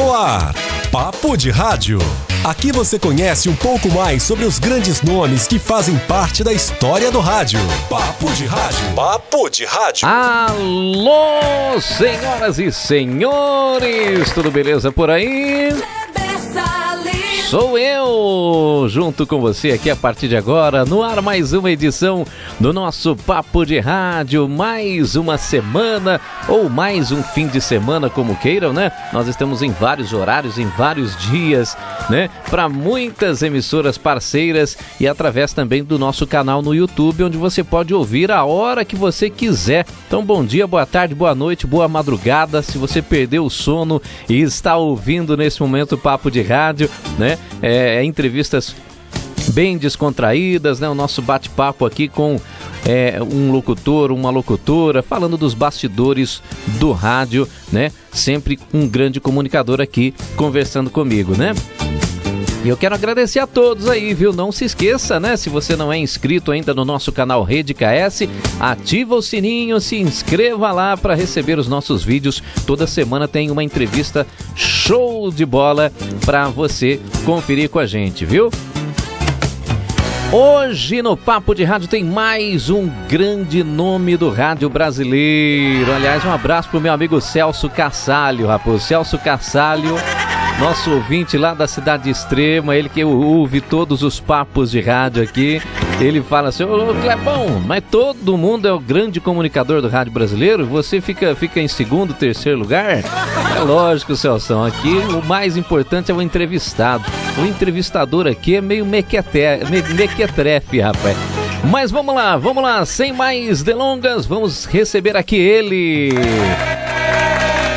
No ar, Papo de Rádio. Aqui você conhece um pouco mais sobre os grandes nomes que fazem parte da história do rádio. Papo de Rádio. Papo de Rádio. Alô, senhoras e senhores, tudo beleza por aí? Sou eu, junto com você aqui a partir de agora, no ar mais uma edição do nosso Papo de Rádio, mais uma semana ou mais um fim de semana, como queiram, né? Nós estamos em vários horários, em vários dias, né? Para muitas emissoras parceiras e através também do nosso canal no YouTube, onde você pode ouvir a hora que você quiser. Então, bom dia, boa tarde, boa noite, boa madrugada. Se você perdeu o sono e está ouvindo nesse momento o Papo de Rádio, né? Entrevistas bem descontraídas, né? O nosso bate-papo aqui com um locutor, uma locutora, falando dos bastidores do rádio, né? Sempre um grande comunicador aqui conversando comigo, né? E eu quero agradecer a todos aí, viu? Não se esqueça, né? Se você não é inscrito ainda no nosso canal Rede KS, ativa o sininho, se inscreva lá para receber os nossos vídeos. Toda semana tem uma entrevista show de bola para você conferir com a gente, viu? Hoje no Papo de Rádio tem mais um grande nome do rádio brasileiro. Aliás, um abraço pro meu amigo Celso Cassalho, rapaz. Celso Cassalho, nosso ouvinte lá da Cidade Extrema, ele que ouve todos os papos de rádio aqui. Ele fala assim: ô Clebão, mas todo mundo é o grande comunicador do rádio brasileiro? Você fica em segundo, terceiro lugar? É lógico, Celso, aqui o mais importante é o entrevistado. O entrevistador aqui é meio mequetrefe, rapaz. Mas vamos lá, sem mais delongas, vamos receber aqui ele.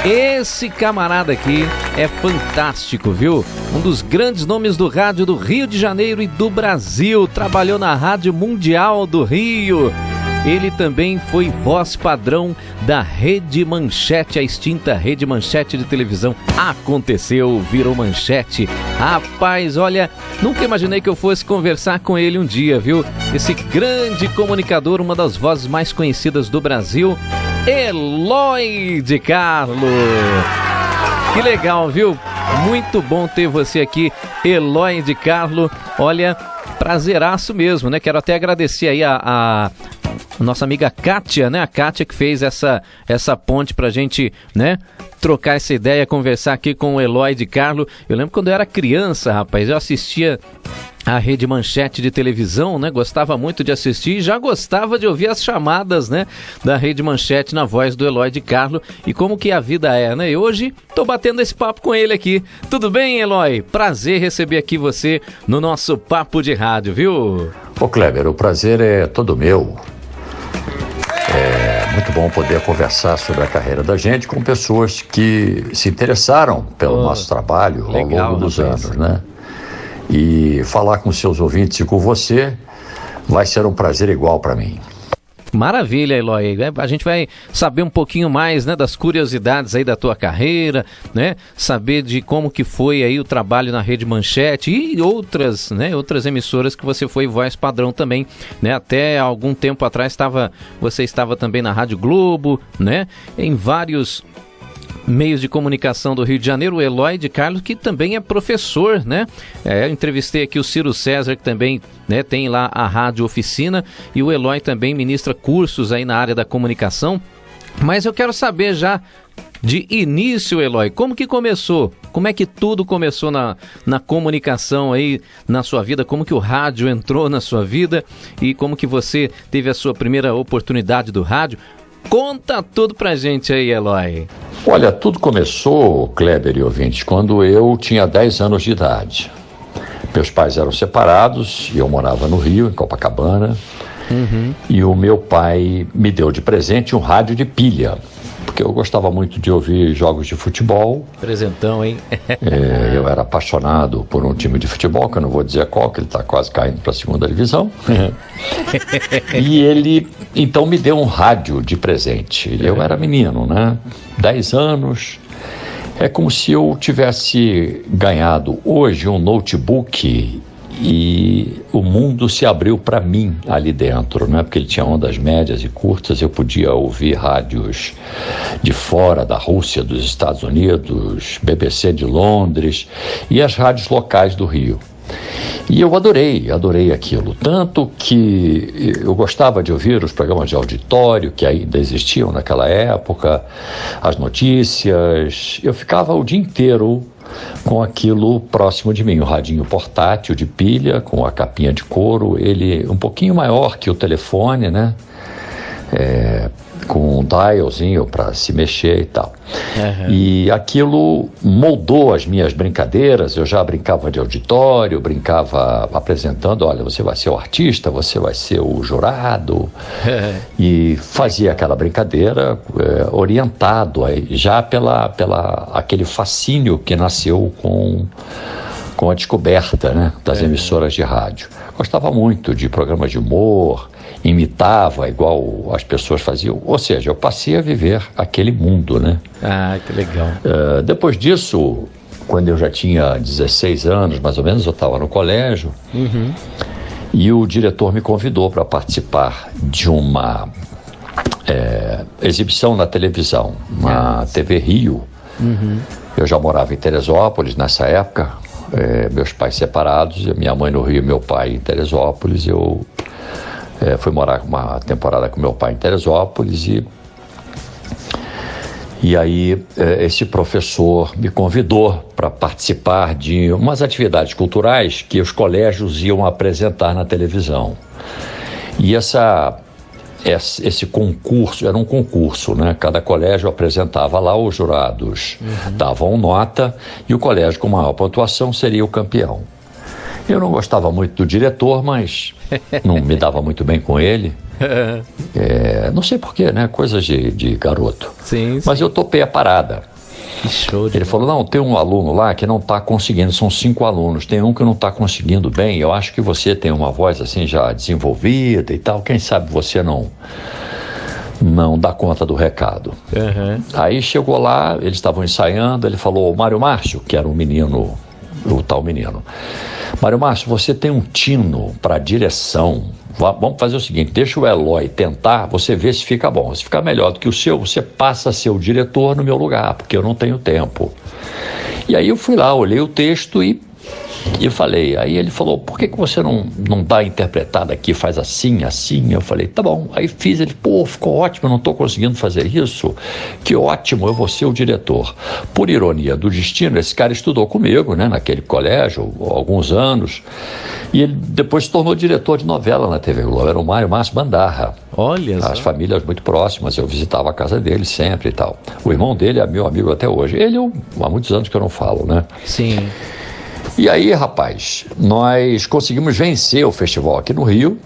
Esse camarada aqui é fantástico, viu? Um dos grandes nomes do rádio do Rio de Janeiro e do Brasil. Trabalhou na Rádio Mundial do Rio. Ele também foi voz padrão da Rede Manchete, a extinta Rede Manchete de televisão. Aconteceu, virou manchete. Rapaz, olha, nunca imaginei que eu fosse conversar com ele um dia, viu? Esse grande comunicador, uma das vozes mais conhecidas do Brasil, Eloy de Carlo. Que legal, viu? Muito bom ter você aqui, Eloy de Carlo. Olha, prazeraço mesmo, né? Quero até agradecer aí a nossa amiga Kátia, né? A Kátia que fez essa ponte pra gente, né? Trocar essa ideia, conversar aqui com o Eloy de Carlo. Eu lembro quando eu era criança, rapaz, eu assistia a Rede Manchete de televisão, né? Gostava muito de assistir e já gostava de ouvir as chamadas, né? Da Rede Manchete na voz do Eloy de Carlo e como que a vida é, né? E hoje tô batendo esse papo com ele aqui. Tudo bem, Eloy? Prazer receber aqui você no nosso Papo de Rádio, viu? Ô Kleber, o prazer é todo meu. É muito bom poder conversar sobre a carreira da gente com pessoas que se interessaram pelo nosso trabalho ao longo dos anos, né? E falar com seus ouvintes e com você vai ser um prazer igual para mim. Maravilha, Eloy. A gente vai saber um pouquinho mais, né, das curiosidades aí da tua carreira, né? Saber de como que foi aí o trabalho na Rede Manchete e outras, né, outras emissoras que você foi voz padrão também, né? Até algum tempo atrás você estava também na Rádio Globo, né? Em vários meios de comunicação do Rio de Janeiro. O Eloy de Carlos, que também é professor, né? Eu entrevistei aqui o Ciro César, que também, né, tem lá a Rádio Oficina, e o Eloy também ministra cursos aí na área da comunicação. Mas eu quero saber já de início, Eloy, como que começou? Como é que tudo começou na comunicação aí na sua vida? Como que o rádio entrou na sua vida? E como que você teve a sua primeira oportunidade do rádio? Conta tudo pra gente aí, Eloy. Olha, tudo começou, Kleber e ouvintes, quando eu tinha 10 anos de idade. Meus pais eram separados e eu morava no Rio, em Copacabana. E o meu pai me deu de presente um rádio de pilha, porque eu gostava muito de ouvir jogos de futebol. Presentão, hein? Eu era apaixonado por um time de futebol, que eu não vou dizer qual, que ele está quase caindo para a segunda divisão. E ele, então, me deu um rádio de presente. Eu era menino, né? 10 anos. É como se eu tivesse ganhado hoje um notebook e o mundo se abriu para mim ali dentro, né? Porque ele tinha ondas médias e curtas, eu podia ouvir rádios de fora da Rússia, dos Estados Unidos, BBC de Londres e as rádios locais do Rio. E eu adorei aquilo, tanto que eu gostava de ouvir os programas de auditório que ainda existiam naquela época, as notícias, eu ficava o dia inteiro com aquilo próximo de mim, o radinho portátil de pilha, com a capinha de couro, ele um pouquinho maior que o telefone, né? Com um dialzinho para se mexer e tal. Uhum. E aquilo moldou as minhas brincadeiras. Eu já brincava de auditório, brincava apresentando, olha, você vai ser o artista, você vai ser o jurado. E fazia aquela brincadeira orientado aí, já pela aquele fascínio que nasceu com a descoberta, né, das emissoras de rádio. Gostava muito de programas de humor, imitava igual as pessoas faziam, ou seja, eu passei a viver aquele mundo, né? Ah, que legal. Depois disso, quando eu já tinha 16 anos, mais ou menos, eu estava no colégio, e o diretor me convidou para participar de uma exibição na televisão, na TV Rio. Eu já morava em Teresópolis nessa época, meus pais separados, minha mãe no Rio e meu pai em Teresópolis. Eu fui morar uma temporada com meu pai em Teresópolis e aí esse professor me convidou para participar de umas atividades culturais que os colégios iam apresentar na televisão. E esse concurso, era um concurso, né? Cada colégio apresentava lá, os jurados davam nota e o colégio com maior pontuação seria o campeão. Eu não gostava muito do diretor, mas não me dava muito bem com ele. Não sei porquê, né? Coisas de garoto. Sim. Mas eu topei a parada. Que show de Ele falou, não, tem um aluno lá que não está conseguindo, são 5 alunos, tem um que não está conseguindo bem, eu acho que você tem uma voz assim já desenvolvida e tal, quem sabe você não dá conta do recado. Aí chegou lá, eles estavam ensaiando, ele falou, Mário Márcio, que era um menino, o tal menino, Mário Márcio, você tem um tino para direção, vamos fazer o seguinte, deixa o Eloy tentar, você vê se fica bom, se ficar melhor do que o seu, você passa a ser o diretor no meu lugar, porque eu não tenho tempo. E aí eu fui lá, olhei o texto e falei, aí ele falou, por que você não dá interpretada aqui, faz assim, assim? Eu falei, tá bom. Aí fiz, ele, ficou ótimo, eu não estou conseguindo fazer isso, que ótimo, eu vou ser o diretor. Por ironia do destino, esse cara estudou comigo, né, naquele colégio, há alguns anos, e ele depois se tornou diretor de novela na TV Globo, era o Mário Márcio Bandarra. Olha só. As famílias muito próximas, eu visitava a casa dele sempre e tal. O irmão dele é meu amigo até hoje. Ele, há muitos anos que eu não falo, né? Sim. E aí, rapaz, nós conseguimos vencer o festival aqui no Rio.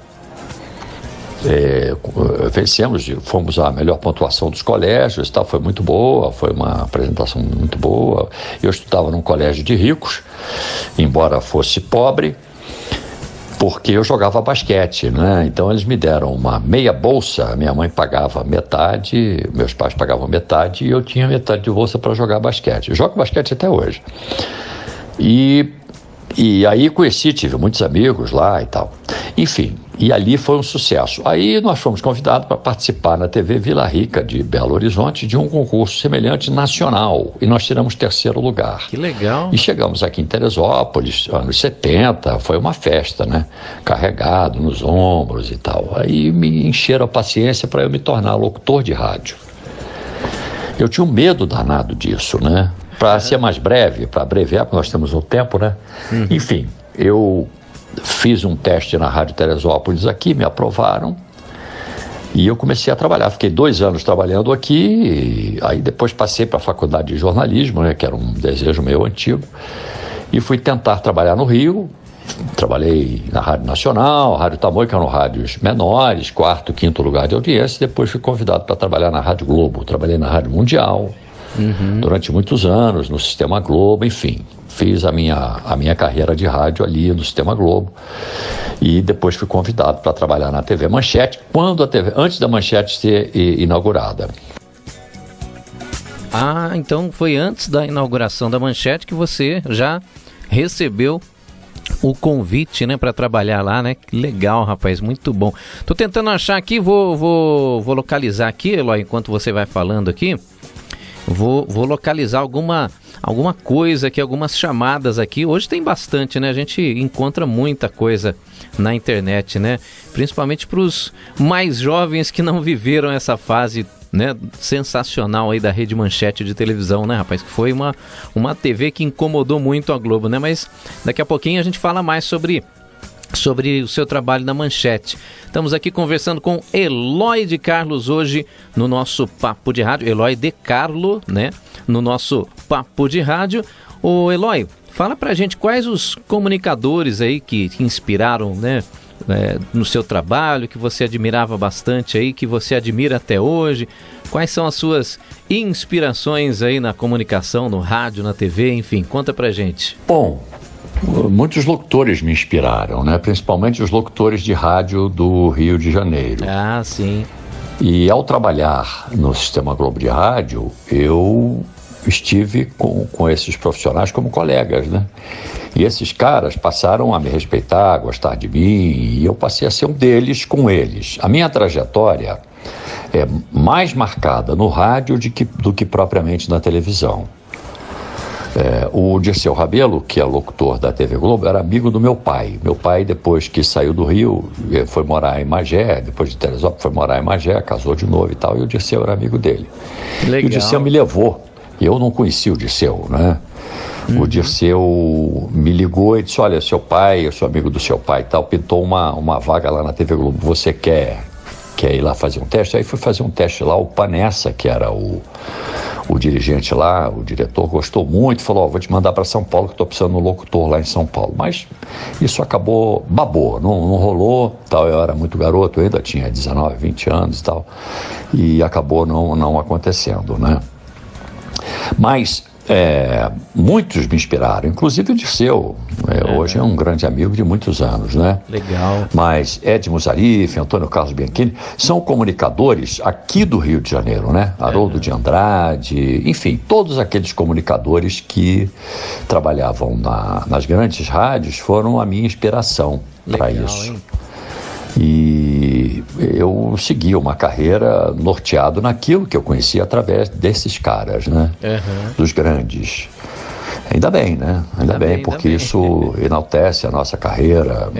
Vencemos, fomos a melhor pontuação dos colégios, tal, foi muito boa, foi uma apresentação muito boa. Eu estudava num colégio de ricos, embora fosse pobre, porque eu jogava basquete, né? Então eles me deram uma meia bolsa, minha mãe pagava metade, meus pais pagavam metade e eu tinha metade de bolsa para jogar basquete. Eu jogo basquete até hoje. E aí tive muitos amigos lá e tal. Enfim, e ali foi um sucesso. Aí nós fomos convidados para participar na TV Vila Rica de Belo Horizonte de um concurso semelhante nacional. E nós tiramos 3º lugar. Que legal. E chegamos aqui em Teresópolis, anos 70, foi uma festa, né? Carregado nos ombros e tal. Aí me encheram a paciência para eu me tornar locutor de rádio. Eu tinha um medo danado disso, né? Para ser mais breve, para abreviar, porque nós temos um tempo, né? Enfim, eu fiz um teste na Rádio Teresópolis aqui, me aprovaram e eu comecei a trabalhar. Fiquei 2 anos trabalhando aqui, aí depois passei para a faculdade de jornalismo, né? Que era um desejo meu antigo, e fui tentar trabalhar no Rio. Trabalhei na Rádio Nacional, Rádio Tamoio, que eram rádios menores, 4º, 5º lugar de audiência. Depois fui convidado para trabalhar na Rádio Globo, trabalhei na Rádio Mundial. Durante muitos anos, no Sistema Globo, enfim, fiz a minha carreira de rádio ali no Sistema Globo e depois fui convidado para trabalhar na TV Manchete, antes da Manchete ser inaugurada. Ah, então foi antes da inauguração da Manchete que você já recebeu o convite, né, para trabalhar lá, né? Que legal, rapaz, muito bom. Tô tentando achar aqui, vou localizar aqui, Eloy, enquanto você vai falando aqui. Vou localizar alguma coisa aqui, algumas chamadas aqui. Hoje tem bastante, né? A gente encontra muita coisa na internet, né? Principalmente para os mais jovens que não viveram essa fase, né, sensacional aí da Rede Manchete de televisão, né, rapaz? Que foi uma TV que incomodou muito a Globo, né? Mas daqui a pouquinho a gente fala mais sobre o seu trabalho na Manchete. Estamos aqui conversando com Eloy de Carlos hoje no nosso Papo de Rádio. Eloy de Carlo, né? No nosso Papo de Rádio. Ô Eloy, fala pra gente quais os comunicadores aí que te inspiraram, né? No seu trabalho, que você admirava bastante aí, que você admira até hoje. Quais são as suas inspirações aí na comunicação, no rádio, na TV, enfim, conta pra gente. Bom, muitos locutores me inspiraram, né? Principalmente os locutores de rádio do Rio de Janeiro. Ah, sim. E ao trabalhar no Sistema Globo de Rádio, eu estive com esses profissionais como colegas, né? E esses caras passaram a me respeitar, a gostar de mim, e eu passei a ser um deles com eles. A minha trajetória é mais marcada no rádio do que propriamente na televisão. O Dirceu Rabelo, que é locutor da TV Globo, era amigo do meu pai. Meu pai, depois que saiu do Rio, foi morar em Magé, depois de Teresópolis foi morar em Magé, casou de novo e tal, e o Dirceu era amigo dele. Legal. E o Dirceu me levou. Eu não conhecia o Dirceu, né? O Dirceu me ligou e disse: olha, seu pai, eu sou amigo do seu pai e tal, pintou uma vaga lá na TV Globo, você quer ir lá fazer um teste? Aí fui fazer um teste lá, o Panessa, que era o dirigente lá, o diretor, gostou muito, falou: vou te mandar para São Paulo, que estou precisando de um locutor lá em São Paulo. Mas isso acabou, babou, não rolou, tal. Eu era muito garoto, eu ainda tinha 19, 20 anos e tal, e acabou não acontecendo, né? Mas muitos me inspiraram, inclusive o Dirceu, hoje é um grande amigo de muitos anos, né? Legal. Mas Edmo Zarif, Antônio Carlos Bianchini, são comunicadores aqui do Rio de Janeiro, né? Haroldo de Andrade, enfim, todos aqueles comunicadores que trabalhavam nas grandes rádios foram a minha inspiração para isso. Hein? E eu segui uma carreira norteado naquilo que eu conhecia através desses caras, né? Dos grandes. Ainda bem, né? Ainda bem, porque isso enaltece a nossa carreira.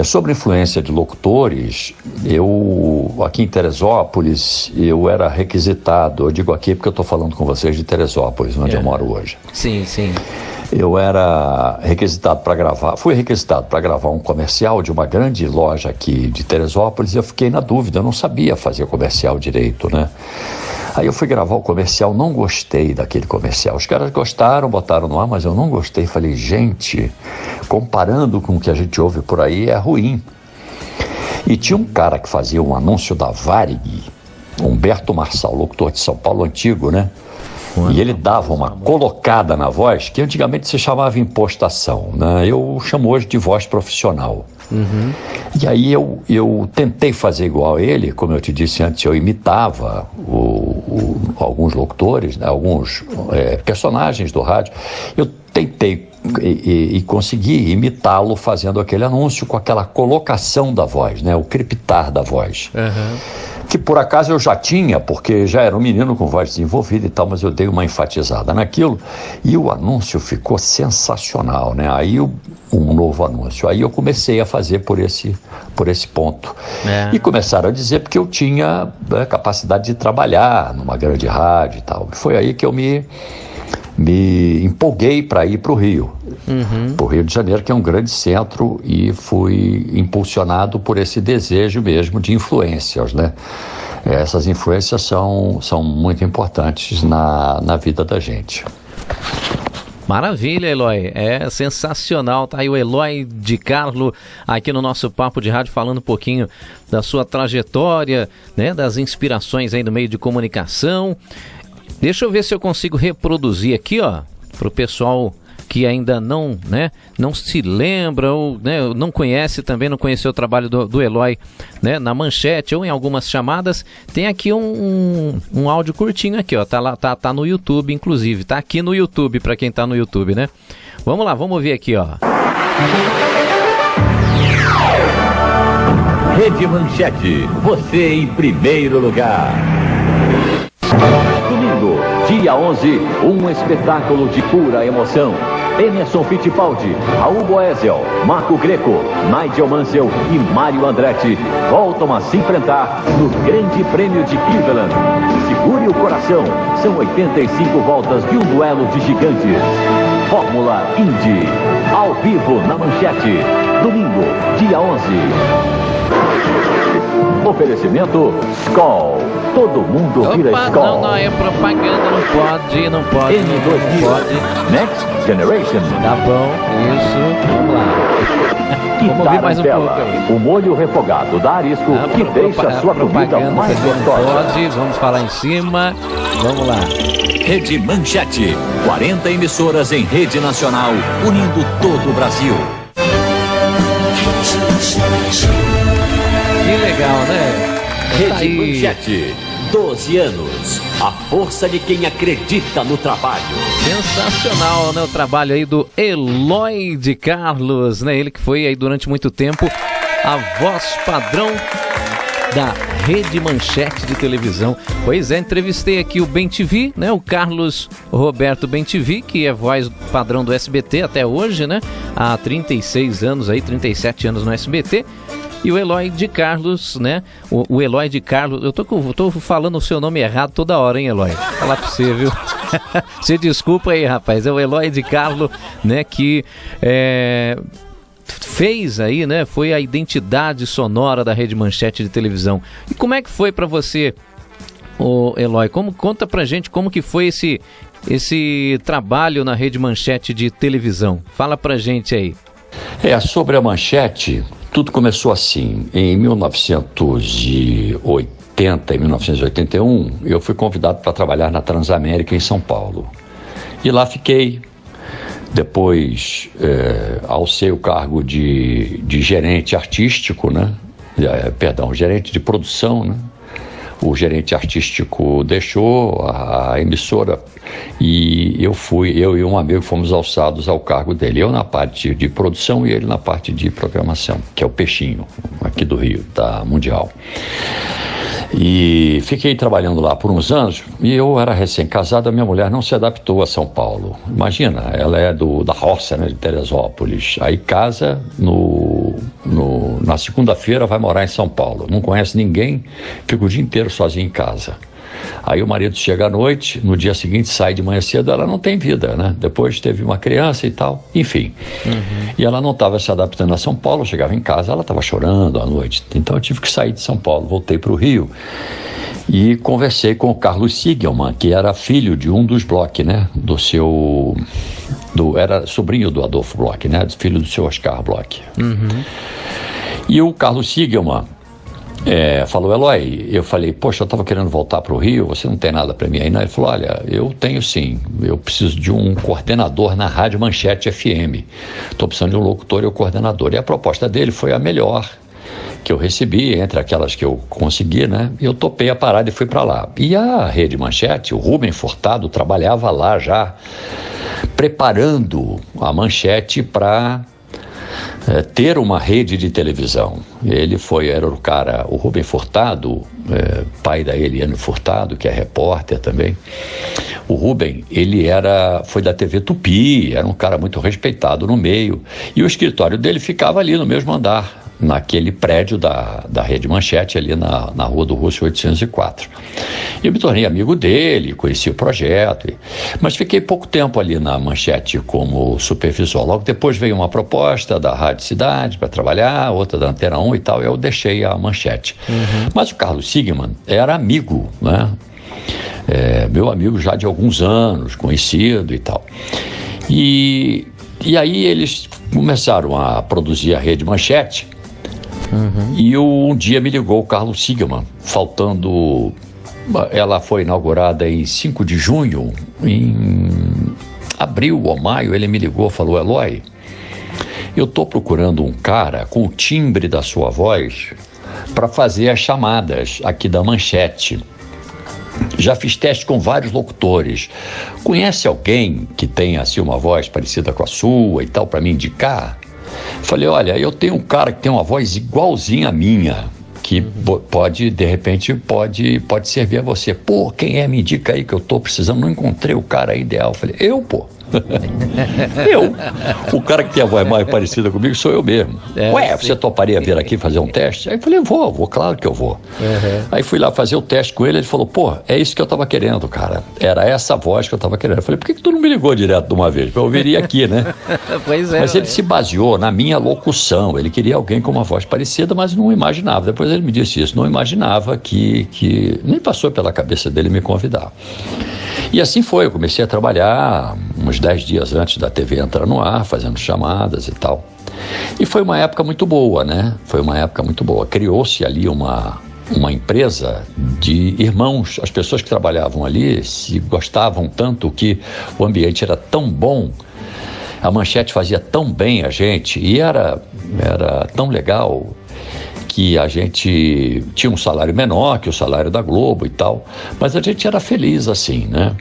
Sobre influência de locutores, eu, aqui em Teresópolis, eu era requisitado. Eu digo aqui porque eu estou falando com vocês de Teresópolis, onde eu moro hoje. Sim, sim. Eu era fui requisitado para gravar um comercial de uma grande loja aqui de Teresópolis, e eu fiquei na dúvida, eu não sabia fazer comercial direito, né? Aí eu fui gravar o comercial, não gostei daquele comercial. Os caras gostaram, botaram no ar, mas eu não gostei. Falei, gente, comparando com o que a gente ouve por aí, é ruim. E tinha um cara que fazia um anúncio da Varig, Humberto Marçal, locutor de São Paulo, antigo, né? E ele dava uma colocada na voz que antigamente se chamava impostação, né? Eu chamo hoje de voz profissional. E aí eu tentei fazer igual a ele, como eu te disse antes, eu imitava alguns locutores, né? Alguns personagens do rádio. Eu tentei e consegui imitá-lo fazendo aquele anúncio com aquela colocação da voz, né? O crepitar da voz. Que por acaso eu já tinha, porque já era um menino com voz desenvolvida e tal, mas eu dei uma enfatizada naquilo e o anúncio ficou sensacional, né? Aí um novo anúncio, aí eu comecei a fazer por esse ponto. E começaram a dizer porque eu tinha capacidade de trabalhar numa grande rádio e tal. Foi aí que eu me empolguei para ir para o Rio, para o Rio de Janeiro, que é um grande centro, e fui impulsionado por esse desejo mesmo de influências, né? Essas influências são muito importantes na vida da gente. Maravilha, Eloy, é sensacional, tá aí o Eloy de Carlo aqui no nosso Papo de Rádio, falando um pouquinho da sua trajetória, né, das inspirações aí no meio de comunicação. Deixa eu ver se eu consigo reproduzir aqui, ó, pro pessoal que ainda não se lembra ou, né, não conhece também, não conheceu o trabalho do Eloy, né, na Manchete ou em algumas chamadas. Tem aqui um áudio curtinho aqui, ó, tá no YouTube, inclusive, tá aqui no YouTube, para quem tá no YouTube, né? Vamos lá, vamos ouvir aqui, ó. Rede Manchete, você em primeiro lugar. Domingo, dia 11, um espetáculo de pura emoção. Emerson Fittipaldi, Raul Boesel, Marco Greco, Nigel Mansell e Mário Andretti voltam a se enfrentar no Grande Prêmio de Cleveland. Segure o coração, são 85 voltas de um duelo de gigantes. Fórmula Indy, ao vivo na Manchete, domingo, dia 11. Oferecimento Skol. Todo mundo vira Skol. Não, é propaganda, não pode. N2000, não pode. Next Generation. Tá bom, isso, vamos lá. Vamos ouvir mais um pouco aí. O molho refogado da Arisco que deixa a sua comida mais gostosa. Pode, vamos falar em cima, vamos lá. Rede Manchete, 40 emissoras em rede nacional, unindo todo o Brasil. Que legal, né? Rede Manchete, 12 anos. A força de quem acredita no trabalho. Sensacional, né? O trabalho aí do Eloy de Carlos, né? Ele que foi aí durante muito tempo a voz padrão da Rede Manchete de televisão. Pois é, entrevistei aqui o BemTV, né? O Carlos Roberto BemTV, que é voz padrão do SBT até hoje, né? Há 36 anos aí, 37 anos no SBT. E o Eloy de Carlos, né? O Eloy de Carlos, eu tô falando o seu nome errado toda hora, hein, Eloy? Vou falar pra você, viu? Você desculpa aí, rapaz. É o Eloy de Carlos, né? Que fez aí, né? Foi a identidade sonora da Rede Manchete de televisão. E como é que foi pra você, Eloy? Conta pra gente como que foi esse trabalho na Rede Manchete de televisão. Fala pra gente aí. Sobre a Manchete, tudo começou assim. Em 1980 e 1981, eu fui convidado para trabalhar na Transamérica em São Paulo. E lá fiquei. Depois, alcei o cargo de gerente artístico, né? Gerente de produção, né? O gerente artístico deixou a emissora e eu e um amigo fomos alçados ao cargo dele. Eu na parte de produção e ele na parte de programação, que é o Peixinho, aqui do Rio, da Mundial. E fiquei trabalhando lá por uns anos e eu era recém-casado, a minha mulher não se adaptou a São Paulo. Imagina, ela é da roça, né, de Teresópolis. Aí casa na segunda-feira, vai morar em São Paulo. Não conhece ninguém, fica o dia inteiro sozinho em casa. Aí o marido chega à noite, no dia seguinte sai de manhã cedo, ela não tem vida, né? Depois teve uma criança e tal, enfim. E ela não estava se adaptando a São Paulo, chegava em casa, ela estava chorando à noite. Então eu tive que sair de São Paulo, voltei para o Rio e conversei com o Carlos Sigelman, que era filho de um dos Bloch, né? Era sobrinho do Adolfo Bloch, né? Filho do seu Oscar Bloch. E o Carlos Sigelman falou: Eloy, eu falei, poxa, eu estava querendo voltar para o Rio, você não tem nada para mim aí, não? Ele falou: olha, eu tenho sim, eu preciso de um coordenador na Rádio Manchete FM, estou precisando de um locutor e um coordenador. E a proposta dele foi a melhor que eu recebi, entre aquelas que eu consegui, né? E eu topei a parada e fui para lá. E a Rede Manchete, o Rubem Furtado trabalhava lá já, preparando a Manchete para ter uma rede de televisão. Era o Rubem Furtado, pai da Eliane Furtado, que é repórter também. O Rubem, foi da TV Tupi, era um cara muito respeitado no meio, e o escritório dele ficava ali no mesmo andar, naquele prédio da Rede Manchete, ali na Rua do Russo 804. Eu me tornei amigo dele, conheci o projeto, mas fiquei pouco tempo ali na Manchete como supervisor. Logo depois veio uma proposta da Rádio Cidade para trabalhar, outra da Antena 1 e tal, eu deixei a Manchete. Mas o Carlos Sigelman era amigo, né? Meu amigo já de alguns anos, conhecido e tal. E aí eles começaram a produzir a Rede Manchete. E um dia me ligou o Carlos Sigelman, ela foi inaugurada em 5 de junho, em abril ou maio, ele me ligou e falou: Eloy, eu estou procurando um cara com o timbre da sua voz para fazer as chamadas aqui da Manchete. Já fiz teste com vários locutores. Conhece alguém que tenha assim uma voz parecida com a sua e tal para me indicar? Falei, olha, eu tenho um cara que tem uma voz igualzinha à minha, que pode, de repente, pode servir a você. Pô, quem é? Me indica aí que eu tô precisando, não encontrei o cara ideal. Falei, eu. O cara que tem a voz mais parecida comigo sou eu mesmo. Ué, você toparia vir aqui fazer um teste? Aí eu falei, vou, claro que eu vou. Uhum. Aí fui lá fazer o teste com ele falou, pô, é isso que eu tava querendo, cara. Era essa voz que eu tava querendo. Eu falei, por que tu não me ligou direto de uma vez? Pra eu ouvir aqui, né? Pois é. Mas ele se baseou na minha locução. Ele queria alguém com uma voz parecida, mas não imaginava. Depois ele me disse isso, não imaginava que nem passou pela cabeça dele me convidar. E assim foi, eu comecei a trabalhar uns 10 dias antes da TV entrar no ar, fazendo chamadas e tal. E foi uma época muito boa, né? Foi uma época muito boa. Criou-se ali uma empresa de irmãos. As pessoas que trabalhavam ali se gostavam tanto, que o ambiente era tão bom, a Manchete fazia tão bem a gente, e era tão legal, que a gente tinha um salário menor que o salário da Globo e tal, mas a gente era feliz assim, né?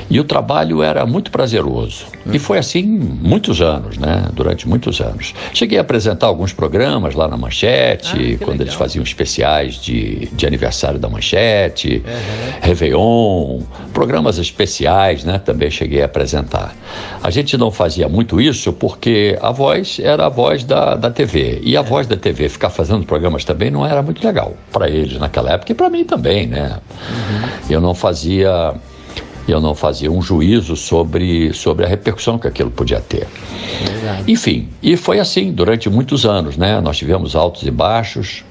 E o trabalho era muito prazeroso. E foi assim muitos anos, né? Durante muitos anos. Cheguei a apresentar alguns programas lá na Manchete, quando legal. Eles faziam especiais de aniversário da Manchete, Réveillon, programas especiais, né? Também cheguei a apresentar. A gente não fazia muito isso porque a voz era a voz da TV. E a voz da TV ficar fazendo programas também não era muito legal para eles naquela época e para mim também, né? Eu não fazia um juízo sobre a repercussão que aquilo podia ter. Enfim, e foi assim durante muitos anos, né? Nós tivemos altos e baixos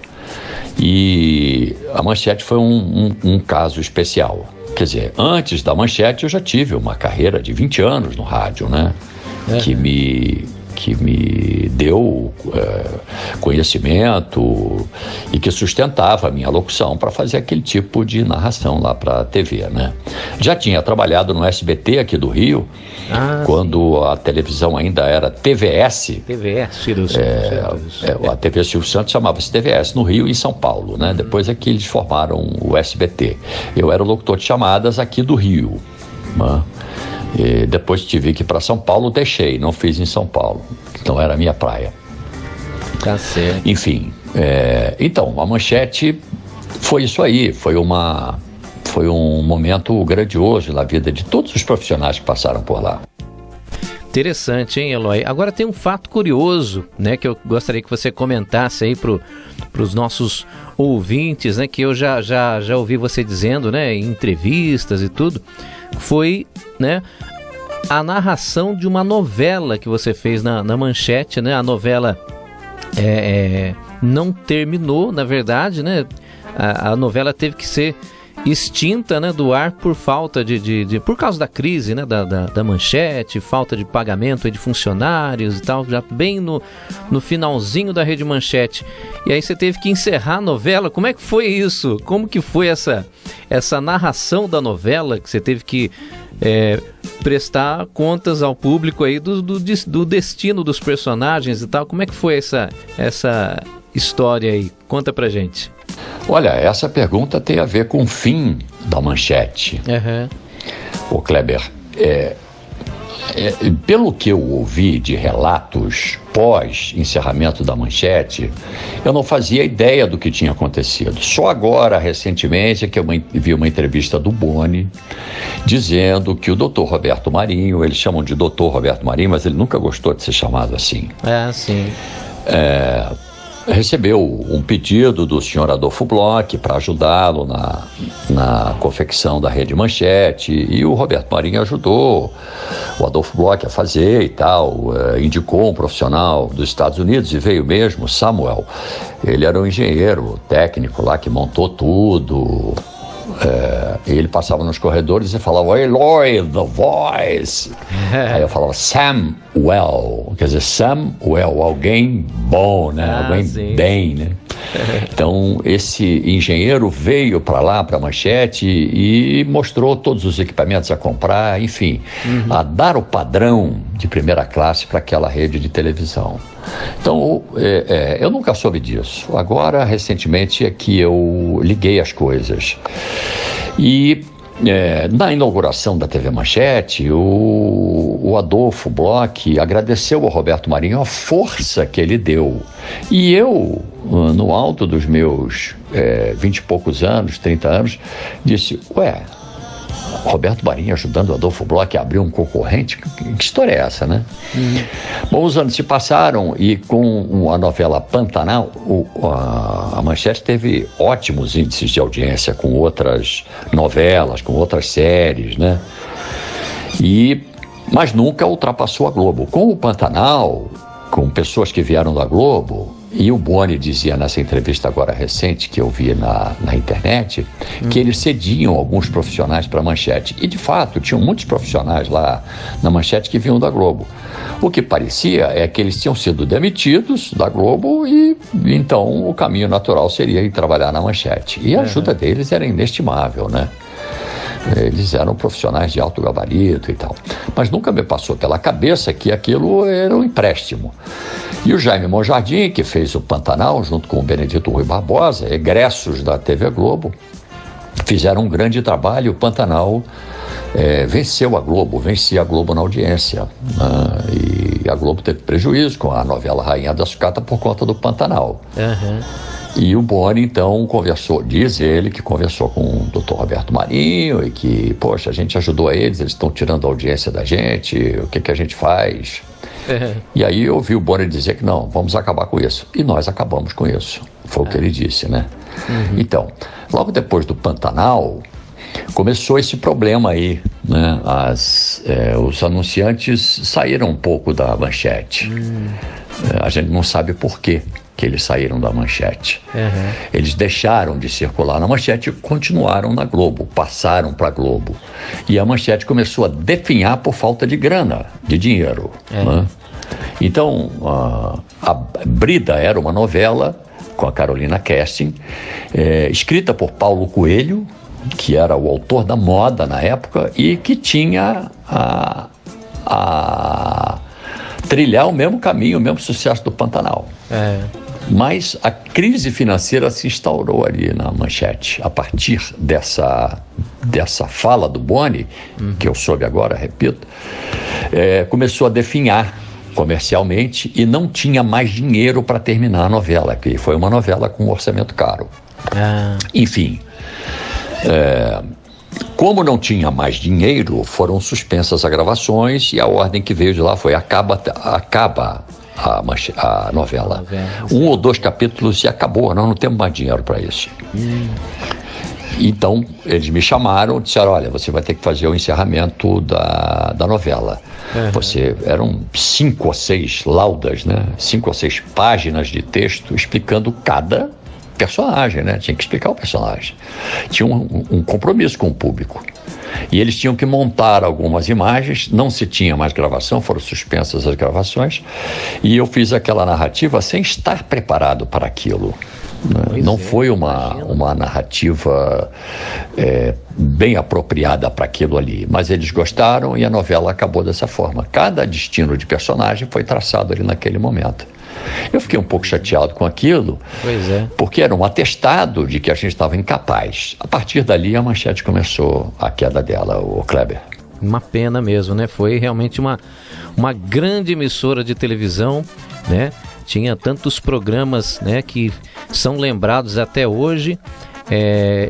e a Manchete foi um caso especial. Quer dizer, antes da Manchete eu já tive uma carreira de 20 anos no rádio, né? Que me deu conhecimento e que sustentava a minha locução para fazer aquele tipo de narração lá para a TV, né? Já tinha trabalhado no SBT aqui do Rio, quando a televisão ainda era TVS. TVS, Silvio Santos. A TV Silvio Santos chamava-se TVS no Rio e em São Paulo, né? Depois é que eles formaram o SBT. Eu era o locutor de chamadas aqui do Rio, né? E depois tive que ir para São Paulo, deixei, não fiz em São Paulo, então era a minha praia. Tá certo. Enfim, então, a Manchete foi isso aí, foi um momento grandioso na vida de todos os profissionais que passaram por lá. Interessante, hein, Eloy? Agora tem um fato curioso, né, que eu gostaria que você comentasse aí para os nossos ouvintes, né, que eu já ouvi você dizendo, né, em entrevistas e tudo, foi, né, a narração de uma novela que você fez na Manchete, né, a novela não terminou, na verdade, né, a novela teve que ser extinta, né, do ar por falta por causa da crise, né, da Manchete, falta de pagamento de funcionários e tal, já bem no finalzinho da Rede Manchete. E aí você teve que encerrar a novela. Como é que foi isso? Como que foi essa narração da novela, que você teve que prestar contas ao público aí do destino dos personagens e tal? Como é que foi essa história aí? Conta pra gente. Olha, essa pergunta tem a ver com o fim da Manchete. Ô Kleber, pelo que eu ouvi de relatos pós-encerramento da Manchete, eu não fazia ideia do que tinha acontecido. Só agora, recentemente, é que eu vi uma entrevista do Boni dizendo que o Dr. Roberto Marinho, eles chamam de Dr. Roberto Marinho, mas ele nunca gostou de ser chamado assim. Sim. Recebeu um pedido do senhor Adolfo Bloch para ajudá-lo na confecção da Rede Manchete, e o Roberto Marinho ajudou o Adolfo Bloch a fazer e tal, indicou um profissional dos Estados Unidos e veio mesmo, Samuel. Ele era um engenheiro técnico lá que montou tudo. Ele passava nos corredores e falava Eloy, The Voice. Aí eu falava Samuel, quer dizer, Samuel, alguém bom, né? Alguém sim. Bem, né? Então esse engenheiro veio para lá, para a Manchete, e mostrou todos os equipamentos a comprar, enfim, a dar o padrão de primeira classe para aquela rede de televisão. Então, eu nunca soube disso. Agora, recentemente, é que eu liguei as coisas. E na inauguração da TV Manchete, o Adolfo Bloch agradeceu ao Roberto Marinho a força que ele deu. E eu, no alto dos meus 20 e poucos anos, 30 anos, disse, Roberto Marinho ajudando o Adolfo Bloch a abrir um concorrente? Que história é essa, né? Bom, os anos se passaram e com a novela Pantanal, a Manchete teve ótimos índices de audiência com outras novelas, com outras séries, né? Mas nunca ultrapassou a Globo. Com o Pantanal, com pessoas que vieram da Globo, e o Boni dizia nessa entrevista agora recente que eu vi na internet, que eles cediam alguns profissionais para a Manchete. E de fato, tinham muitos profissionais lá na Manchete que vinham da Globo. O que parecia é que eles tinham sido demitidos da Globo e então o caminho natural seria ir trabalhar na Manchete. E a ajuda deles era inestimável, né? Eles eram profissionais de alto gabarito e tal. Mas nunca me passou pela cabeça que aquilo era um empréstimo. E o Jaime Monjardim, que fez o Pantanal, junto com o Benedito Rui Barbosa, egressos da TV Globo, fizeram um grande trabalho. O Pantanal vencia a Globo na audiência, né? E a Globo teve prejuízo com a novela Rainha da Sucata por conta do Pantanal. E o Boni, então, diz ele que conversou com o Dr. Roberto Marinho e que, poxa, a gente ajudou eles estão tirando a audiência da gente, o que a gente faz? E aí eu ouvi o Boni dizer que não, vamos acabar com isso. E nós acabamos com isso. Foi o que ele disse, né? Então, logo depois do Pantanal, começou esse problema aí, né? Os anunciantes saíram um pouco da Manchete. A gente não sabe por quê que eles saíram da Manchete. Eles deixaram de circular na Manchete e continuaram na Globo, passaram para a Globo. E a Manchete começou a definhar por falta de grana, de dinheiro. Né? Então, a Brida era uma novela com a Carolina Kerstin, escrita por Paulo Coelho, que era o autor da moda na época e que tinha a trilhar o mesmo caminho, o mesmo sucesso do Pantanal. Mas a crise financeira se instaurou ali na Manchete. A partir dessa fala do Boni, que eu soube agora, repito, começou a definhar comercialmente e não tinha mais dinheiro para terminar a novela, que foi uma novela com um orçamento caro. Enfim, como não tinha mais dinheiro, foram suspensas as gravações e a ordem que veio de lá foi acaba a novela. 1 ou 2 capítulos e acabou, nós não temos mais dinheiro para isso. Então eles me chamaram e disseram, olha, você vai ter que fazer o encerramento da novela. Eram 5 ou 6 laudas, né? 5 ou 6 páginas de texto explicando cada personagem, né? Tinha que explicar o personagem. Tinha um compromisso com o público. E eles tinham que montar algumas imagens, não se tinha mais gravação, foram suspensas as gravações, e eu fiz aquela narrativa sem estar preparado para aquilo. Não foi uma narrativa bem apropriada para aquilo ali, mas eles gostaram e a novela acabou dessa forma. Cada destino de personagem foi traçado ali naquele momento. Eu fiquei um pouco chateado com aquilo, porque era um atestado de que a gente estava incapaz. A partir dali a Manchete começou a queda dela, o Kleber. Uma pena mesmo, né? Foi realmente uma grande emissora de televisão, né? Tinha tantos programas, né, que são lembrados até hoje.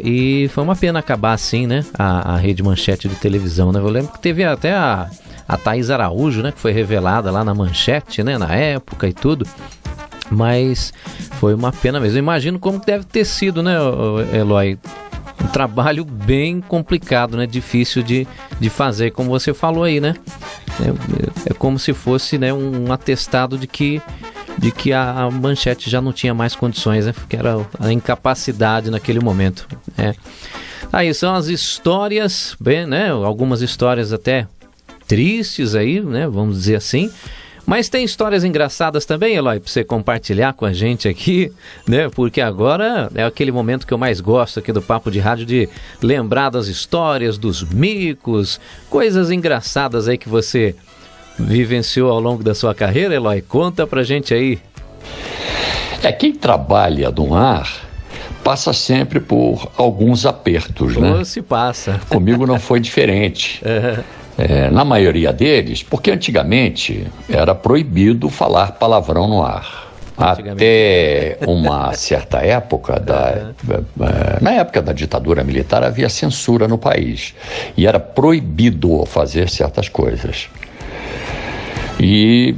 E foi uma pena acabar assim, né? A Rede Manchete de televisão, né? Eu lembro que teve até a Thaís Araújo, né? Que foi revelada lá na Manchete, né? Na época e tudo. Mas foi uma pena mesmo. Eu imagino como deve ter sido, né, Eloy? Um trabalho bem complicado, né? Difícil de fazer, como você falou aí, né? É como se fosse, né, um atestado de que a Manchete já não tinha mais condições, né? Porque era a incapacidade naquele momento. Aí são as histórias, bem, né? Algumas histórias até tristes aí, né? Vamos dizer assim. Mas tem histórias engraçadas também, Eloy, para você compartilhar com a gente aqui, né? Porque agora é aquele momento que eu mais gosto aqui do Papo de Rádio, de lembrar das histórias, dos micos, coisas engraçadas aí que você vivenciou ao longo da sua carreira, Eloy. Conta pra gente aí. Quem trabalha no ar passa sempre por alguns apertos, né? Se passa. Comigo não foi diferente. Na maioria deles, porque antigamente era proibido falar palavrão no ar. Até uma certa época, na época da ditadura militar, havia censura no país. E era proibido fazer certas coisas. E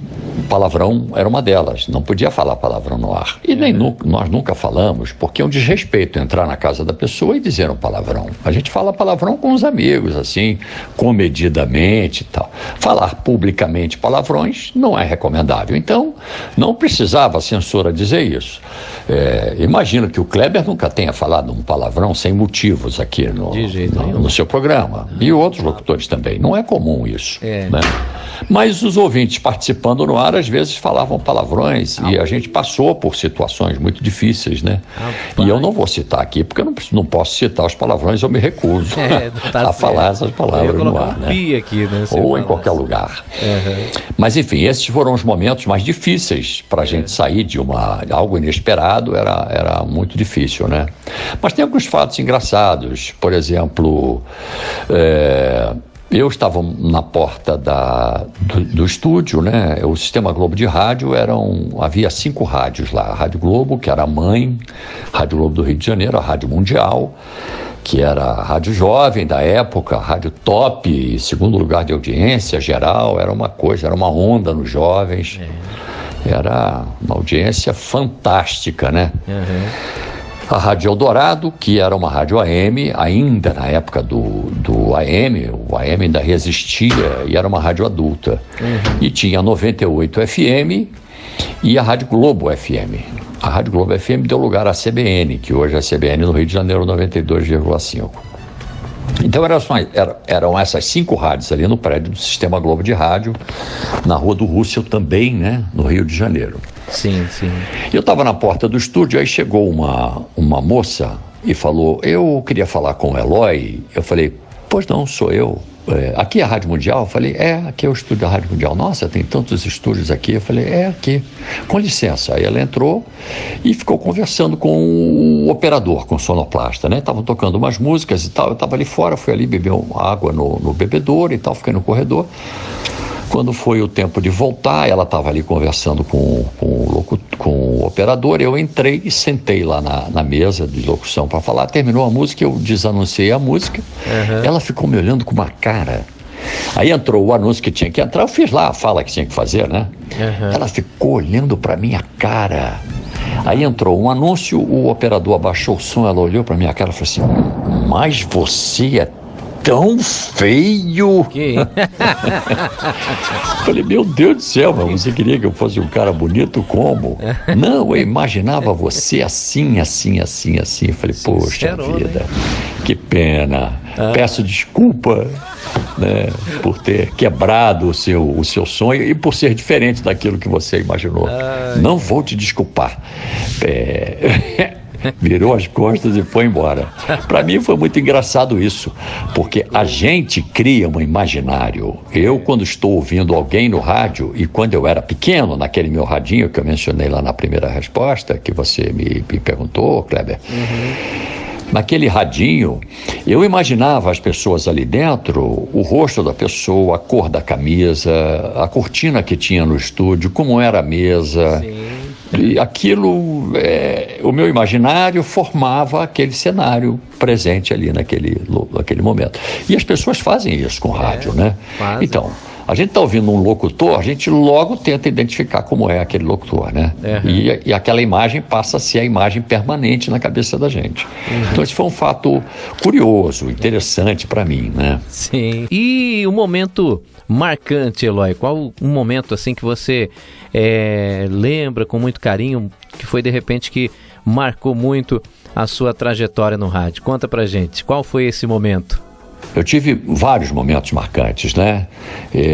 palavrão era uma delas, não podia falar palavrão no ar. E nem nós nunca falamos, porque é um desrespeito entrar na casa da pessoa e dizer um palavrão. A gente fala palavrão com os amigos, assim, comedidamente e tal. Falar publicamente palavrões não é recomendável. Então, não precisava a censura dizer isso. Imagino que o Kleber nunca tenha falado um palavrão sem motivos aqui no seu programa. E outros locutores também. Não é comum isso, né? Mas os ouvintes participando no ar, às vezes falavam palavrões e a gente passou por situações muito difíceis, né? E eu não vou citar aqui, porque eu não posso citar os palavrões, eu me recuso a falar essas palavras no ar, né? Aqui, né? Ou em qualquer lugar. Mas enfim, esses foram os momentos mais difíceis para a gente sair de algo inesperado, era muito difícil, né? Mas tem alguns fatos engraçados, por exemplo... Eu estava na porta do estúdio, né? O Sistema Globo de Rádio havia 5 rádios lá. A Rádio Globo, que era a mãe, a Rádio Globo do Rio de Janeiro, a Rádio Mundial, que era a rádio jovem da época, a rádio top, segundo lugar de audiência geral, era uma onda nos jovens. Era uma audiência fantástica, né? A Rádio Eldorado, que era uma rádio AM, ainda na época do AM, o AM ainda resistia e era uma rádio adulta. E tinha a 98 FM e a Rádio Globo FM. A Rádio Globo FM deu lugar à CBN, que hoje é a CBN no Rio de Janeiro, 92,5. Então eram essas 5 rádios ali no prédio do Sistema Globo de Rádio, na Rua do Russell também, né, no Rio de Janeiro. Sim. Eu estava na porta do estúdio, aí chegou uma moça e falou, eu queria falar com o Eloy. Eu falei, pois não, sou eu. Aqui é a Rádio Mundial? Eu falei, aqui é o estúdio da Rádio Mundial. Nossa, tem tantos estúdios aqui. Eu falei, aqui. Com licença. Aí ela entrou e ficou conversando com o operador, com o sonoplasta, né? Estavam tocando umas músicas e tal. Eu estava ali fora, fui ali beber água no bebedouro e tal, fiquei no corredor. Quando foi o tempo de voltar, ela estava ali conversando com o operador, eu entrei e sentei lá na mesa de locução para falar. Terminou a música, eu desanunciei a música, ela ficou me olhando com uma cara. Aí entrou o anúncio que tinha que entrar, eu fiz lá a fala que tinha que fazer, né? Ela ficou olhando para minha cara. Aí entrou um anúncio, o operador abaixou o som, ela olhou para minha cara e falou assim, mas você é tão feio. Falei, meu Deus do céu, mas você queria que eu fosse um cara bonito como? Não, eu imaginava você assim. Eu falei, poxa vida, que pena. Peço desculpa, né, por ter quebrado o seu sonho e por ser diferente daquilo que você imaginou. Não vou te desculpar. Virou as costas e foi embora. Para mim foi muito engraçado isso, porque a gente cria um imaginário. Eu, quando estou ouvindo alguém no rádio, e quando eu era pequeno, naquele meu radinho que eu mencionei lá na primeira resposta, que você me perguntou, Kleber, naquele radinho, eu imaginava as pessoas ali dentro, o rosto da pessoa, a cor da camisa, a cortina que tinha no estúdio, como era a mesa. Sim. E aquilo, o meu imaginário formava aquele cenário presente ali naquele momento. E as pessoas fazem isso com rádio, né? Fazem. Então, a gente está ouvindo um locutor, a gente logo tenta identificar como é aquele locutor, né? E aquela imagem passa a ser a imagem permanente na cabeça da gente. Então, esse foi um fato curioso, interessante para mim, né? Sim. E o momento marcante, Eloy? Qual um momento assim que você lembra com muito carinho, que foi de repente que marcou muito a sua trajetória no rádio? Conta pra gente, qual foi esse momento? Eu tive vários momentos marcantes, né?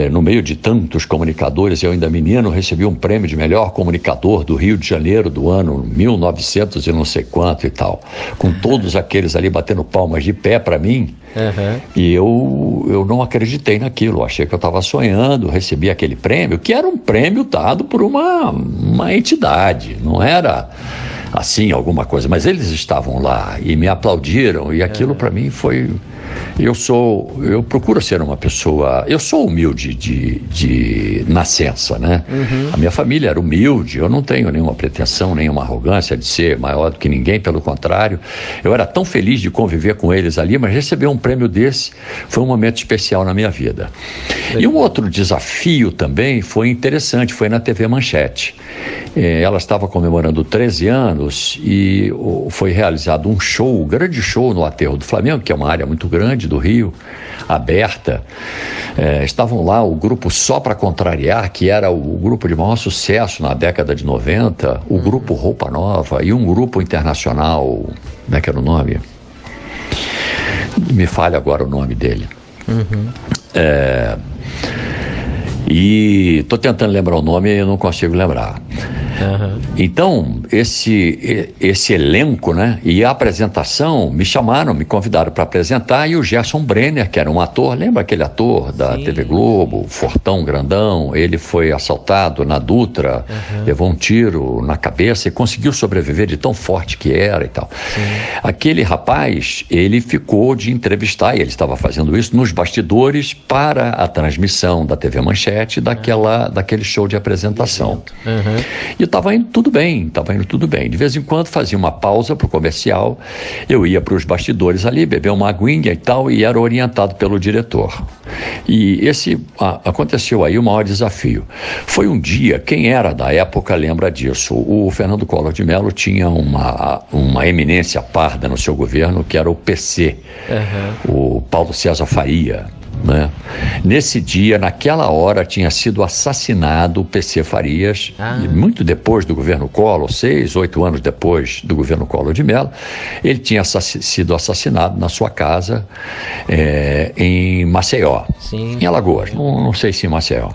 No meio de tantos comunicadores, eu ainda menino recebi um prêmio de melhor comunicador do Rio de Janeiro do ano 1900 e não sei quanto e tal. Com todos aqueles ali batendo palmas de pé para mim. E eu não acreditei naquilo. Achei que eu estava sonhando, recebi aquele prêmio, que era um prêmio dado por uma entidade. Não era assim, alguma coisa, mas eles estavam lá e me aplaudiram, e aquilo para mim foi... Eu procuro ser uma pessoa... Eu sou humilde de nascença, né? A minha família era humilde, eu não tenho nenhuma pretensão, nenhuma arrogância de ser maior do que ninguém, pelo contrário. Eu era tão feliz de conviver com eles ali, mas receber um prêmio desse foi um momento especial na minha vida. E um outro desafio também foi interessante, foi na TV Manchete. Ela estava comemorando 13 anos e foi realizado um show, um grande show no Aterro do Flamengo, que é uma área muito grande do Rio, aberta. Estavam lá o grupo Só Pra Contrariar, que era o grupo de maior sucesso na década de 90, o grupo Roupa Nova e um grupo internacional, como é que era o nome? Me falha agora o nome dele. E estou tentando lembrar o nome e eu não consigo lembrar. Então, esse elenco, né, e a apresentação, me chamaram, me convidaram para apresentar, e o Gerson Brenner, que era um ator, lembra aquele ator da TV Globo, fortão, grandão? Ele foi assaltado na Dutra, levou um tiro na cabeça e conseguiu sobreviver de tão forte que era e tal. Aquele rapaz, ele ficou de entrevistar, e ele estava fazendo isso nos bastidores para a transmissão da TV Manchete, daquele show de apresentação. E estava indo tudo bem, De vez em quando fazia uma pausa para o comercial, eu ia para os bastidores ali, beber uma aguinha e tal, e era orientado pelo diretor. E aconteceu aí o maior desafio. Foi um dia, quem era da época lembra disso, o Fernando Collor de Mello tinha uma eminência parda no seu governo, que era o PC, o Paulo César Faria, né? Nesse dia, naquela hora, tinha sido assassinado o PC Farias, muito depois do governo Collor, 6, 8 anos depois do governo Collor de Mello. Ele tinha sido assassinado na sua casa em Maceió, em Alagoas, não sei se em Maceió.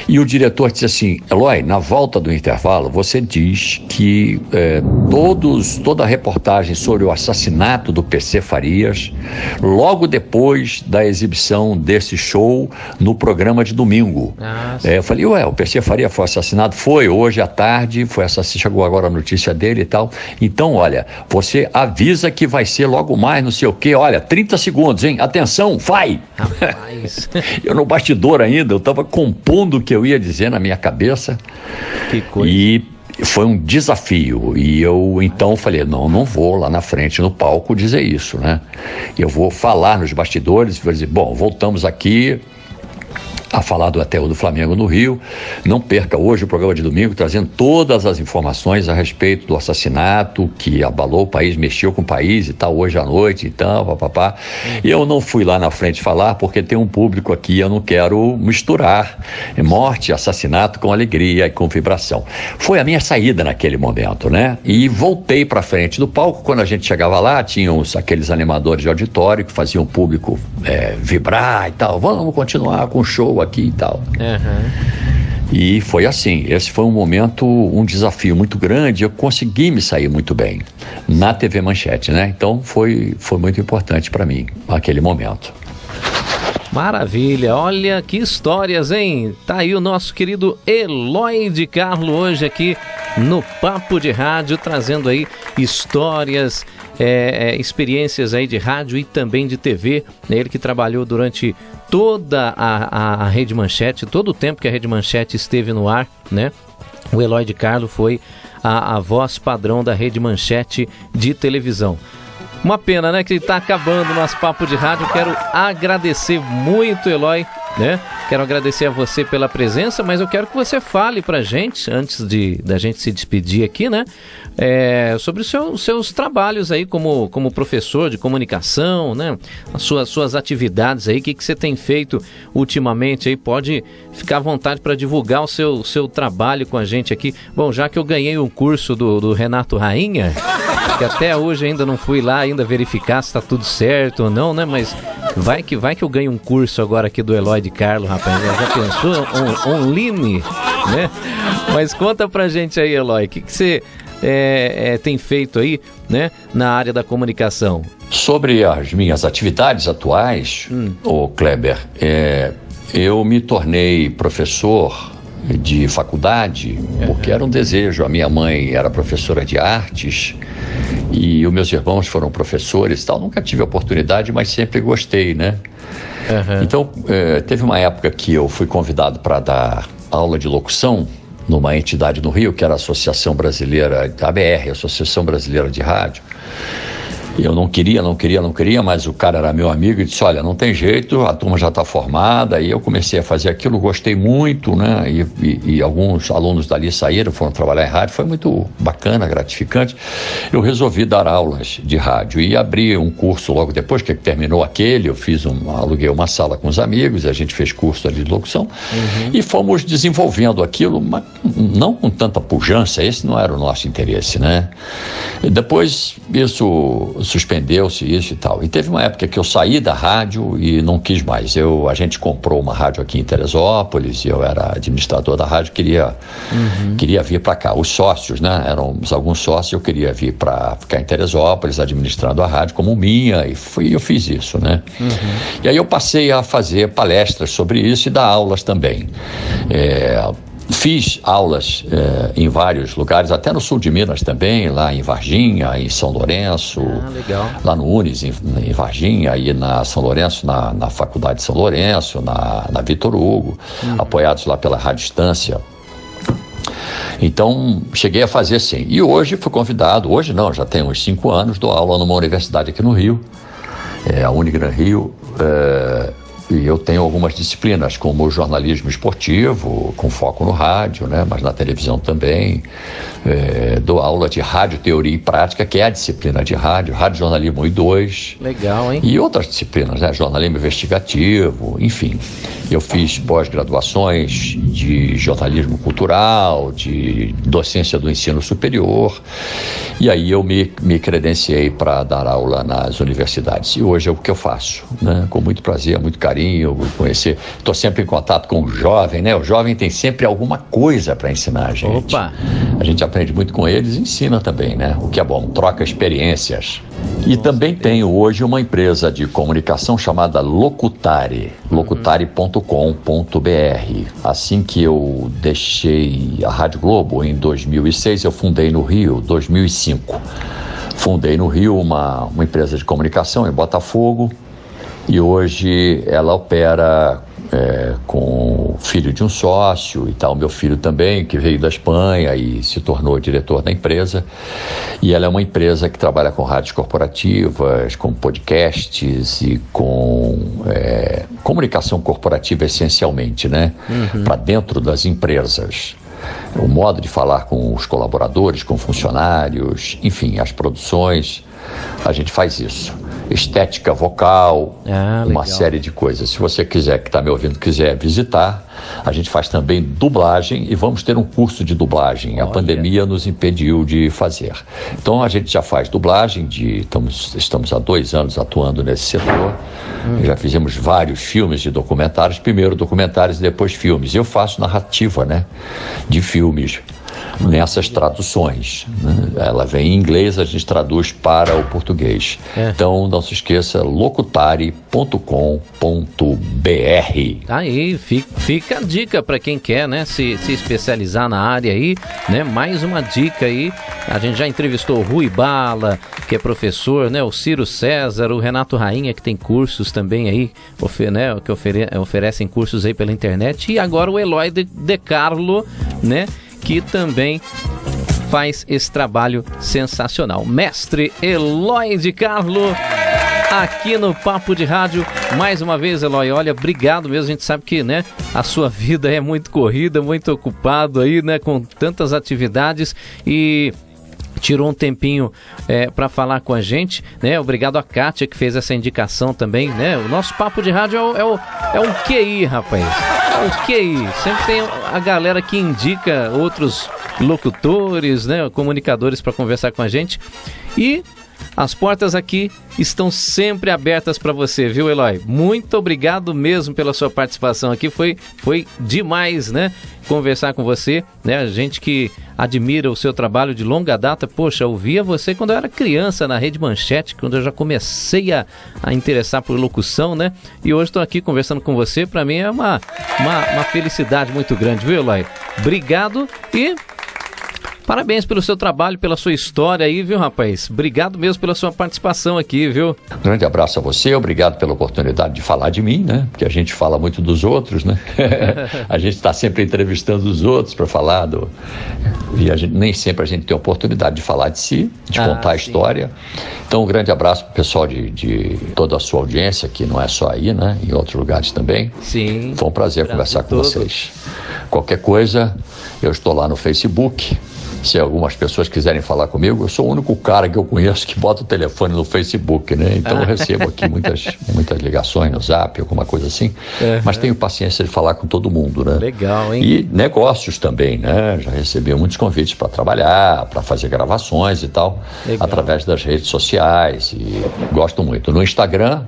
E o diretor disse assim: Eloy, na volta do intervalo você diz que toda a reportagem sobre o assassinato do PC Farias, logo depois da exibição desse show no programa de domingo. Eu falei, o PC Faria foi assassinado? Foi, hoje à tarde, chegou agora a notícia dele e tal. Então, olha, você avisa que vai ser logo mais, não sei o quê, olha, 30 segundos, hein? Atenção, vai! Eu no bastidor ainda, eu estava compondo o que eu ia dizer na minha cabeça. Que coisa. E foi um desafio, e eu então falei, não vou lá na frente no palco dizer isso, né? Eu vou falar nos bastidores, vou dizer, bom, voltamos aqui a falar do Aterro do Flamengo no Rio. Não perca hoje o programa de domingo, trazendo todas as informações a respeito do assassinato que abalou o país, mexeu com o país e tal, hoje à noite e tal, papapá. Eu não fui lá na frente falar porque tem um público aqui, eu não quero misturar morte, assassinato com alegria e com vibração. Foi a minha saída naquele momento, né? E voltei para frente do palco. Quando a gente chegava lá, tinham aqueles animadores de auditório que faziam o público vibrar e tal. Vamos continuar com o show aqui e tal. E foi assim, esse foi um momento, um desafio muito grande. Eu consegui me sair muito bem na TV Manchete, né? Então foi muito importante para mim aquele momento. Maravilha, olha que histórias, hein? Tá aí o nosso querido Eloy de Carlo hoje aqui no Papo de Rádio, trazendo aí histórias, experiências aí de rádio e também de TV. Ele que trabalhou durante toda a Rede Manchete, todo o tempo que a Rede Manchete esteve no ar, né? O Eloy de Carlo foi a voz padrão da Rede Manchete de televisão. Uma pena, né, que está acabando o nosso Papo de Rádio. Quero agradecer muito, Eloy, né? Quero agradecer a você pela presença, mas eu quero que você fale pra gente, antes da gente se despedir aqui, né? Sobre os seus trabalhos aí como professor de comunicação, né? As suas atividades aí, o que você tem feito ultimamente aí. Pode ficar à vontade para divulgar o seu trabalho com a gente aqui. Bom, já que eu ganhei um curso do Renato Rainha, que até hoje ainda não fui lá ainda verificar se tá tudo certo ou não, né? Mas vai que eu ganho um curso agora aqui do Eloy de Carlo, rapaz. Já pensou? Online, né? Mas conta pra gente aí, Eloy, o que você tem feito aí, né, na área da comunicação? Sobre as minhas atividades atuais, Kleber, eu me tornei professor de faculdade, porque era um desejo. A minha mãe era professora de artes e os meus irmãos foram professores e tal. Nunca tive oportunidade, mas sempre gostei, né? Então, teve uma época que eu fui convidado para dar aula de locução numa entidade no Rio, que era a Associação Brasileira, a ABR, Associação Brasileira de Rádio. Eu não queria, mas o cara era meu amigo e disse, olha, não tem jeito, a turma já está formada. E eu comecei a fazer aquilo, gostei muito, né? E alguns alunos dali saíram, foram trabalhar em rádio, foi muito bacana, gratificante. Eu resolvi dar aulas de rádio e abri um curso logo depois que terminou aquele. Eu aluguei uma sala com os amigos, a gente fez curso ali de locução e fomos desenvolvendo aquilo, mas não com tanta pujança, esse não era o nosso interesse, né? E depois isso suspendeu-se isso e tal. E teve uma época que eu saí da rádio e não quis mais. A gente comprou uma rádio aqui em Teresópolis e eu era administrador da rádio, queria vir para cá. Os sócios, né? Éramos alguns sócios, eu queria vir para ficar em Teresópolis administrando a rádio como minha e eu fiz isso, né? E aí eu passei a fazer palestras sobre isso e dar aulas também. Fiz aulas em vários lugares, até no sul de Minas também, lá em Varginha, em São Lourenço, lá no Unis, em Varginha, e na São Lourenço, na Faculdade de São Lourenço, na Vitor Hugo, apoiados lá pela Rádio Estância. Então, cheguei a fazer sim. E hoje fui convidado, hoje não, já tem uns 5 anos, dou aula numa universidade aqui no Rio, a Unigran Rio, e eu tenho algumas disciplinas, como o jornalismo esportivo, com foco no rádio, né? Mas na televisão também. Dou aula de rádio, teoria e prática, que é a disciplina de rádio, jornalismo 1 e 2. Legal, hein? E outras disciplinas, né? Jornalismo investigativo, enfim. Eu fiz pós-graduações de jornalismo cultural, de docência do ensino superior. E aí eu me credenciei para dar aula nas universidades. E hoje é o que eu faço, né? Com muito prazer, muito carinho, conhecer. Estou sempre em contato com o jovem, né? O jovem tem sempre alguma coisa para ensinar a gente. Opa! A gente aprende muito com eles e ensina também, né? O que é bom, troca experiências. E também tenho hoje uma empresa de comunicação chamada Locutare, locutare.com.br. Assim que eu deixei a Rádio Globo em 2006, eu fundei no Rio, 2005. Fundei no Rio uma empresa de comunicação em Botafogo e hoje ela opera com o filho de um sócio e tal, meu filho também, que veio da Espanha e se tornou diretor da empresa. E ela é uma empresa que trabalha com rádios corporativas, com podcasts e com comunicação corporativa essencialmente, né? Para dentro das empresas. O modo de falar com os colaboradores, com funcionários, enfim, as produções, a gente faz isso. Estética vocal, uma série de coisas. Se você quiser, que está me ouvindo, quiser visitar, a gente faz também dublagem e vamos ter um curso de dublagem. Olha. A pandemia nos impediu de fazer. Então a gente já faz dublagem, estamos há 2 anos atuando nesse setor. Já fizemos vários filmes de documentários, primeiro documentários e depois filmes. Eu faço narrativa, né, de filmes nessas traduções, né? Ela vem em inglês, a gente traduz para o português. Então não se esqueça, locutare.com.br. Aí, fica a dica para quem quer, né, se especializar na área aí, né? Mais uma dica aí. A gente já entrevistou o Rui Bala, que é professor, né? O Ciro César, o Renato Rainha, que tem cursos também aí, que oferecem cursos aí pela internet. E agora o Eloy de Carlo, né? Que também faz esse trabalho sensacional. Mestre Eloy de Carlo, aqui no Papo de Rádio. Mais uma vez, Eloy, olha, obrigado mesmo. A gente sabe que, né, a sua vida é muito corrida, muito ocupado aí, né, com tantas atividades e tirou um tempinho para falar com a gente, né? Obrigado a Kátia, que fez essa indicação também, né? O nosso Papo de Rádio é um QI, rapaz. É um QI. Sempre tem a galera que indica outros locutores, né? Comunicadores para conversar com a gente. E as portas aqui estão sempre abertas para você, viu, Eloy? Muito obrigado mesmo pela sua participação aqui, foi demais, né? Conversar com você, né? A gente que admira o seu trabalho de longa data, poxa, eu ouvia você quando eu era criança na Rede Manchete, quando eu já comecei a interessar por locução, né? E hoje estou aqui conversando com você, para mim é uma felicidade muito grande, viu, Eloy? Obrigado e parabéns pelo seu trabalho, pela sua história aí, viu, rapaz? Obrigado mesmo pela sua participação aqui, viu? Grande abraço a você, obrigado pela oportunidade de falar de mim, né? Porque a gente fala muito dos outros, né? A gente está sempre entrevistando os outros para falar e nem sempre a gente tem a oportunidade de falar de si, de contar a história. Então, um grande abraço para o pessoal de toda a sua audiência, que não é só aí, né? Em outros lugares também. Sim. Foi um prazer conversar com vocês. Qualquer coisa, eu estou lá no Facebook. Se algumas pessoas quiserem falar comigo, eu sou o único cara que eu conheço que bota o telefone no Facebook, né? Então eu recebo aqui muitas ligações no Zap, alguma coisa assim. Mas tenho paciência de falar com todo mundo, né? Legal, hein? E negócios também, né? Já recebi muitos convites para trabalhar, para fazer gravações e tal, através das redes sociais. E gosto muito. No Instagram,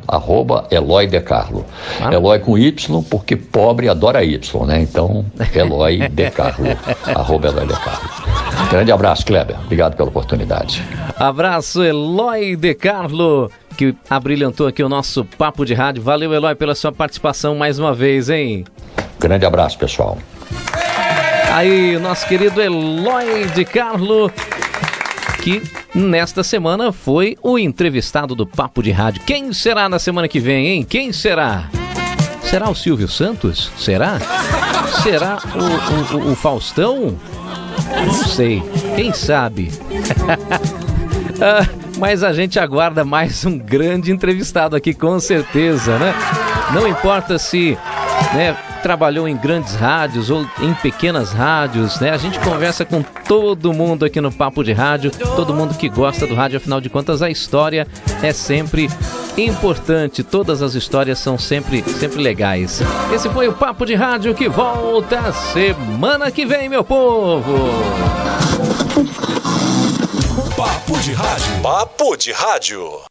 @Eloy De Carlo. Eloy com Y, porque pobre adora Y, né? Então, Eloy De Carlo, @Eloy De Carlo. Grande abraço, Kleber. Obrigado pela oportunidade. Abraço, Eloy De Carlo, que abrilhantou aqui o nosso Papo de Rádio. Valeu, Eloy, pela sua participação mais uma vez, hein? Grande abraço, pessoal. Aí, o nosso querido Eloy De Carlo, que nesta semana foi o entrevistado do Papo de Rádio. Quem será na semana que vem, hein? Quem será? Será o Silvio Santos? Será? Será o Faustão? Não sei, quem sabe? Mas a gente aguarda mais um grande entrevistado aqui, com certeza, né? Não importa se, né, trabalhou em grandes rádios ou em pequenas rádios, né? A gente conversa com todo mundo aqui no Papo de Rádio, todo mundo que gosta do rádio, afinal de contas a história é sempre importante, todas as histórias são sempre legais. Esse foi o Papo de Rádio, que volta semana que vem, meu povo! Papo de Rádio. Papo de Rádio.